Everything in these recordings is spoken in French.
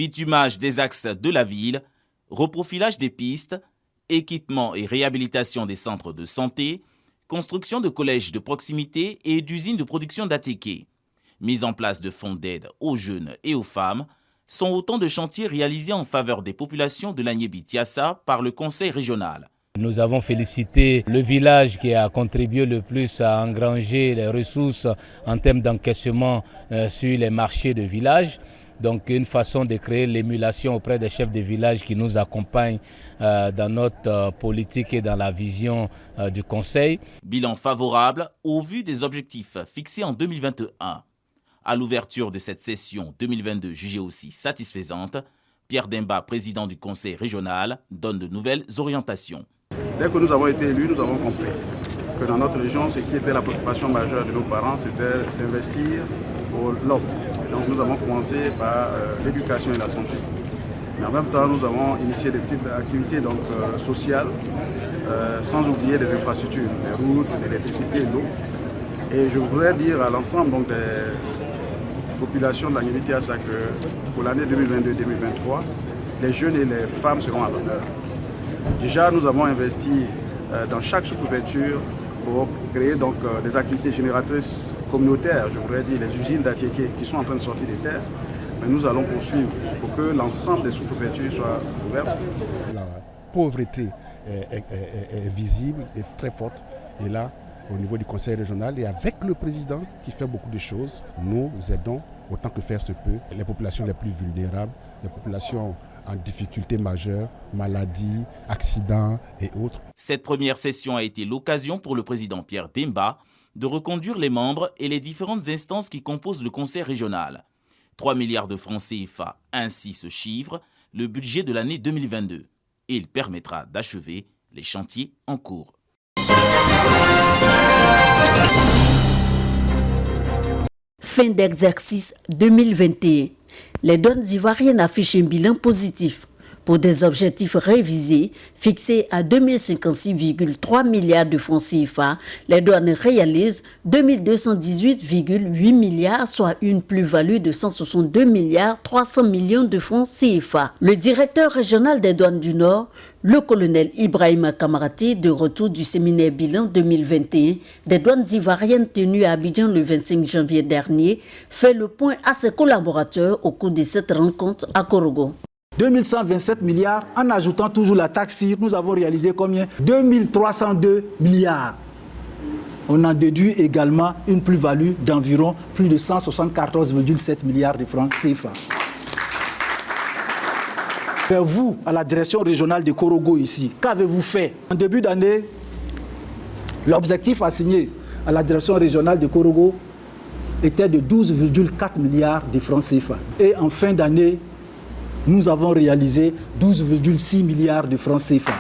bitumage des axes de la ville, reprofilage des pistes, équipement et réhabilitation des centres de santé, construction de collèges de proximité et d'usines de production d'attiqués, mise en place de fonds d'aide aux jeunes et aux femmes, sont autant de chantiers réalisés en faveur des populations de l'Agnébi-Tiassa par le conseil régional. Nous avons félicité le village qui a contribué le plus à engranger les ressources en termes d'encaissement sur les marchés de village. Donc une façon de créer l'émulation auprès des chefs de village qui nous accompagnent dans notre politique et dans la vision du conseil. Bilan favorable au vu des objectifs fixés en 2021. À l'ouverture de cette session 2022 jugée aussi satisfaisante, Pierre Demba, président du conseil régional, donne de nouvelles orientations. Dès que nous avons été élus, nous avons compris que dans notre région, ce qui était la préoccupation majeure de nos parents, c'était d'investir pour l'homme. Et donc nous avons commencé par l'éducation et la santé. Mais en même temps, nous avons initié des petites activités sociales, sans oublier des infrastructures, les routes, l'électricité, l'eau. Et je voudrais dire à l'ensemble des populations de l'Agnébi-Tiassa que pour l'année 2022-2023, les jeunes et les femmes seront à l'honneur. Déjà, nous avons investi dans chaque sous-préfecture pour créer des activités génératrices communautaires, je voudrais dire les usines d'attiqués qui sont en train de sortir des terres. Mais nous allons poursuivre pour que l'ensemble des sous-préfectures soient ouvertes. La pauvreté est visible et très forte. Et là, au niveau du conseil régional et avec le président qui fait beaucoup de choses, nous aidons autant que faire se peut les populations les plus vulnérables, les populations en difficulté majeure, maladies, accidents et autres. Cette première session a été l'occasion pour le président Pierre Demba de reconduire les membres et les différentes instances qui composent le conseil régional. 3 milliards de francs CFA, ainsi se chiffre le budget de l'année 2022. Et il permettra d'achever les chantiers en cours. Fin d'exercice 2021. Les douanes ivoiriennes affichent un bilan positif. Pour des objectifs révisés, fixés à 2056,3 milliards de francs CFA, les douanes réalisent 2218,8 milliards, soit une plus-value de 162 milliards 300 millions de francs CFA. Le directeur régional des douanes du Nord, le colonel Ibrahima Kamarati, de retour du séminaire bilan 2021 des douanes ivoiriennes tenu à Abidjan le 25 janvier dernier, fait le point à ses collaborateurs au cours de cette rencontre à Korogo. 2127 milliards, en ajoutant toujours la taxe CIR, nous avons réalisé combien? 2302 milliards. On en déduit également une plus-value d'environ plus de 174,7 milliards de francs CFA. Vous, à la direction régionale de Korogo ici, qu'avez-vous fait? En début d'année, l'objectif assigné à la direction régionale de Korogo était de 12,4 milliards de francs CFA. Et en fin d'année, nous avons réalisé 12,6 milliards de francs CFA.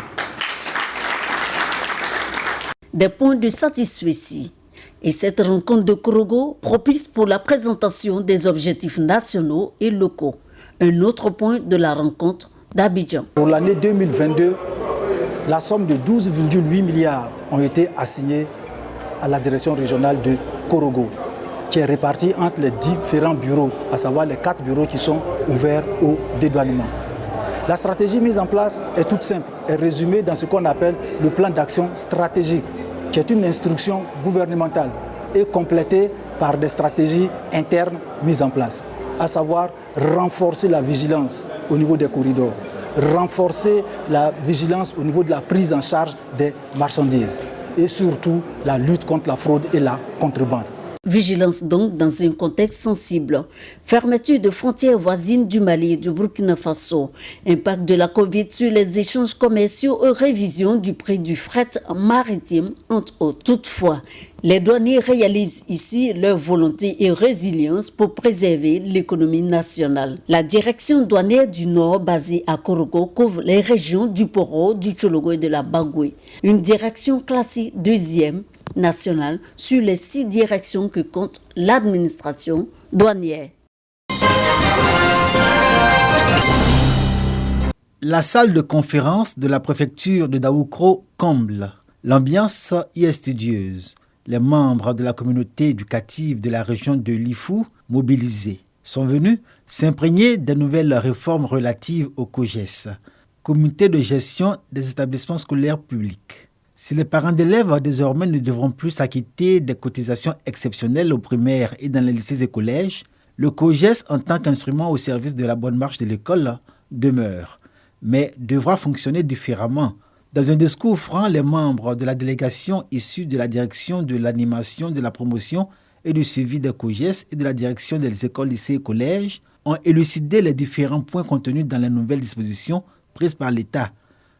Des points de satisfaction. Et cette rencontre de Korogo propice pour la présentation des objectifs nationaux et locaux. Un autre point de la rencontre d'Abidjan. Pour l'année 2022, la somme de 12,8 milliards ont été assignés à la direction régionale de Korogo, qui est répartie entre les différents bureaux, à savoir les 4 bureaux qui sont ouverts au dédouanement. La stratégie mise en place est toute simple, est résumée dans ce qu'on appelle le plan d'action stratégique, qui est une instruction gouvernementale et complétée par des stratégies internes mises en place, à savoir renforcer la vigilance au niveau des corridors, renforcer la vigilance au niveau de la prise en charge des marchandises et surtout la lutte contre la fraude et la contrebande. Vigilance donc dans un contexte sensible. Fermeture de frontières voisines du Mali et du Burkina Faso. Impact de la Covid sur les échanges commerciaux et révision du prix du fret maritime, entre autres. Toutefois, les douaniers réalisent ici leur volonté et résilience pour préserver l'économie nationale. La direction douanière du Nord, basée à Korogo, couvre les régions du Poro, du Tchologo et de la Bagoué. Une direction classée 2e nationale sur les 6 directions que compte l'administration douanière. La salle de conférence de la préfecture de Daoukro comble. L'ambiance y est studieuse. Les membres de la communauté éducative de la région de Lifou mobilisés. sont venus s'imprégner des nouvelles réformes relatives au COGES, Comité de gestion des établissements scolaires publics. Si les parents d'élèves désormais ne devront plus s'acquitter des cotisations exceptionnelles aux primaires et dans les lycées et collèges, le COGES en tant qu'instrument au service de la bonne marche de l'école demeure, mais devra fonctionner différemment. Dans un discours franc, les membres de la délégation issue de la direction de l'animation, de la promotion et du suivi des COGES et de la direction des écoles, lycées et collèges ont élucidé les différents points contenus dans les nouvelles dispositions prises par l'État.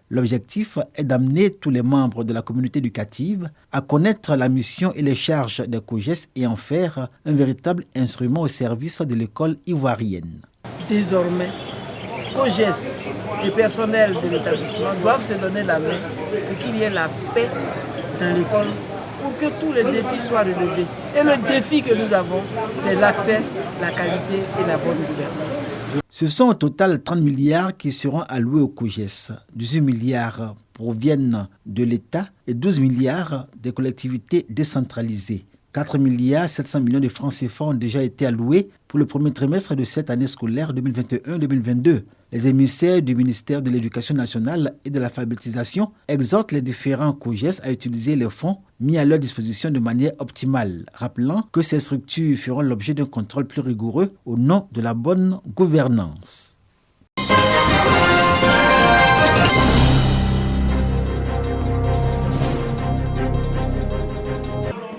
L'objectif est d'amener tous les membres de la communauté éducative à connaître la mission et les charges des COGES et en faire un véritable instrument au service de l'école ivoirienne. Désormais, COGES et personnel de l'établissement doivent se donner la main pour qu'il y ait la paix dans l'école, pour que tous les défis soient relevés. Et le défi que nous avons, c'est l'accès, la qualité et la bonne gouvernance. Ce sont au total 30 milliards qui seront alloués au COGES. 18 milliards proviennent de l'État et 12 milliards des collectivités décentralisées. 4 milliards 700 millions de francs CFA ont déjà été alloués pour le premier trimestre de cette année scolaire 2021-2022. Les émissaires du ministère de l'Éducation nationale et de l'alphabétisation exhortent les différents COGES à utiliser les fonds mis à leur disposition de manière optimale, rappelant que ces structures feront l'objet d'un contrôle plus rigoureux au nom de la bonne gouvernance.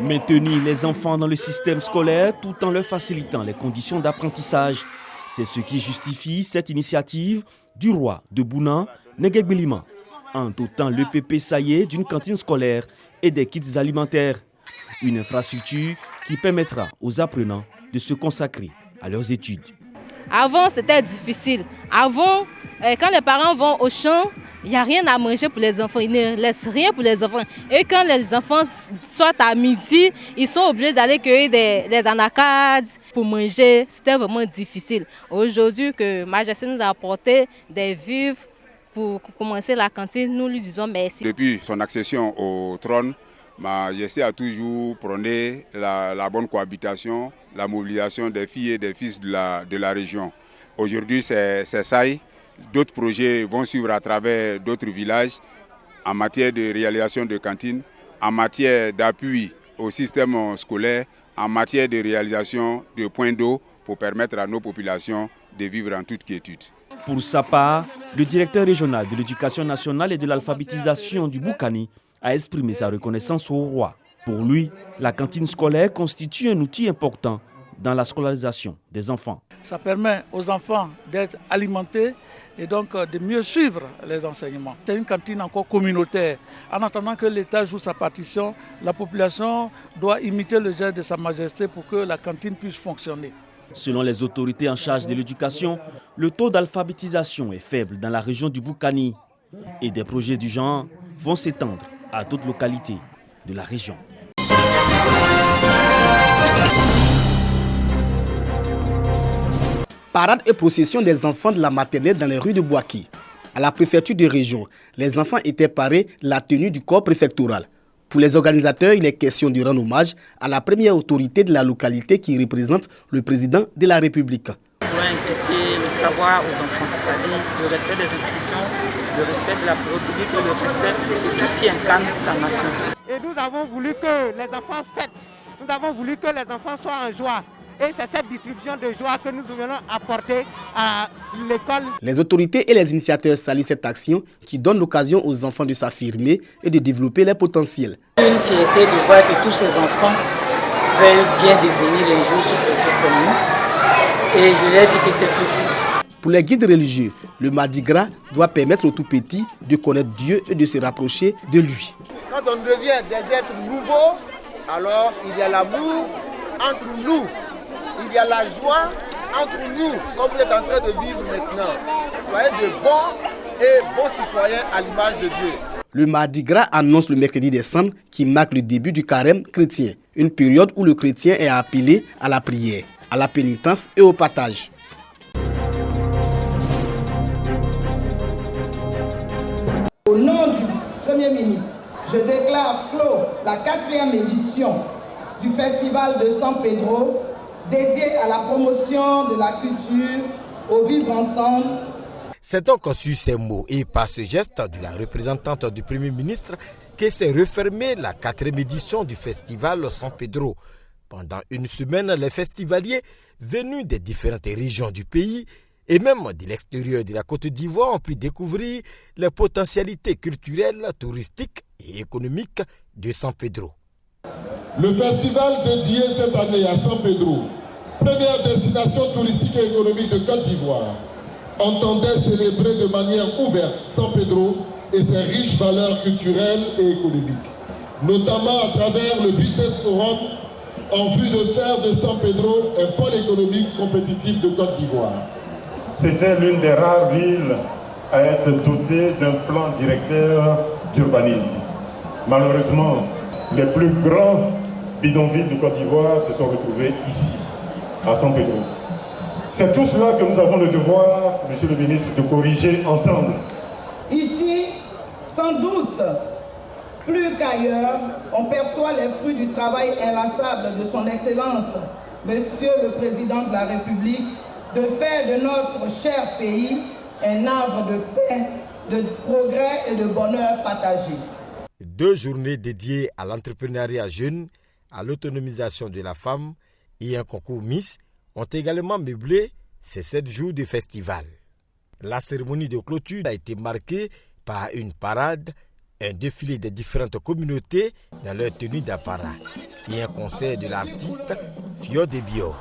Maintenir les enfants dans le système scolaire tout en leur facilitant les conditions d'apprentissage. C'est ce qui justifie cette initiative du roi de Bouna, Negek Bilima, en dotant l'EPP Saillé d'une cantine scolaire et des kits alimentaires. Une infrastructure qui permettra aux apprenants de se consacrer à leurs études. Avant, c'était difficile. Avant, quand les parents vont au champ, il n'y a rien à manger pour les enfants. Ils ne laissent rien pour les enfants. Et quand les enfants sortent à midi, ils sont obligés d'aller cueillir des anacardes pour manger. C'était vraiment difficile. Aujourd'hui, que Majesté nous a apporté des vivres pour commencer la cantine, nous lui disons merci. Depuis son accession au trône, Majesté a toujours prôné la bonne cohabitation, la mobilisation des filles et des fils de la région. Aujourd'hui, c'est ça. D'autres projets vont suivre à travers d'autres villages en matière de réalisation de cantines, en matière d'appui au système scolaire, en matière de réalisation de points d'eau pour permettre à nos populations de vivre en toute quiétude. Pour sa part, le directeur régional de l'éducation nationale et de l'alphabétisation du Boukani a exprimé sa reconnaissance au roi. Pour lui, la cantine scolaire constitue un outil important dans la scolarisation des enfants. Ça permet aux enfants d'être alimentés et donc de mieux suivre les enseignements. C'est une cantine encore communautaire. En attendant que l'État joue sa partition, la population doit imiter le geste de Sa Majesté pour que la cantine puisse fonctionner. Selon les autorités en charge de l'éducation, le taux d'alphabétisation est faible dans la région du Boukani et des projets du genre vont s'étendre à d'autres localités de la région. Parade et procession des enfants de la maternelle dans les rues de Bouaki. À la préfecture de région, les enfants étaient parés de la tenue du corps préfectoral. Pour les organisateurs, il est question de rendre hommage à la première autorité de la localité qui représente le président de la République. Je dois inculquer le savoir aux enfants, c'est-à-dire le respect des institutions, le respect de la République et le respect de tout ce qui incarne la nation. Et nous avons voulu que les enfants fêtent, nous avons voulu que les enfants soient en joie. Et c'est cette distribution de joie que nous venons apporter à l'école. Les autorités et les initiateurs saluent cette action qui donne l'occasion aux enfants de s'affirmer et de développer leur potentiel. C'est une fierté de voir que tous ces enfants veulent bien devenir les jours sous-préfets comme nous. Et je leur dis que c'est possible. Pour les guides religieux, le Mardi Gras doit permettre aux tout-petits de connaître Dieu et de se rapprocher de lui. Quand on devient des êtres nouveaux, alors il y a l'amour entre nous. Il y a la joie entre nous, comme vous êtes en train de vivre maintenant. Soyez de bons citoyens à l'image de Dieu. Le Mardi Gras annonce le mercredi des Cendres qui marque le début du carême chrétien, une période où le chrétien est appelé à la prière, à la pénitence et au partage. Au nom du Premier ministre, je déclare clos la 4e édition du Festival de San Pedro dédié à la promotion de la culture, au vivre ensemble. C'est donc sur ces mots et par ce geste de la représentante du Premier ministre que s'est refermée la 4e édition du festival San Pedro. Pendant une semaine, les festivaliers venus des différentes régions du pays et même de l'extérieur de la Côte d'Ivoire ont pu découvrir les potentialités culturelles, touristiques et économiques de San Pedro. Le festival dédié cette année à San Pedro, première destination touristique et économique de Côte d'Ivoire, entendait célébrer de manière ouverte San Pedro et ses riches valeurs culturelles et économiques, notamment à travers le Business Forum en vue de faire de San Pedro un pôle économique compétitif de Côte d'Ivoire. C'était l'une des rares villes à être dotée d'un plan directeur d'urbanisme. Malheureusement, les plus grands bidonvilles de Côte d'Ivoire se sont retrouvés ici, à San Pedro. C'est tout cela que nous avons le devoir, Monsieur le ministre, de corriger ensemble. Ici, sans doute, plus qu'ailleurs, on perçoit les fruits du travail inlassable de son Excellence, Monsieur le Président de la République, de faire de notre cher pays un havre de paix, de progrès et de bonheur partagé. 2 journées dédiées à l'entrepreneuriat jeune, à l'autonomisation de la femme et un concours Miss ont également meublé ces 7 jours de festival. La cérémonie de clôture a été marquée par une parade, un défilé des différentes communautés dans leur tenue d'apparat et un concert de l'artiste Fio de Bio.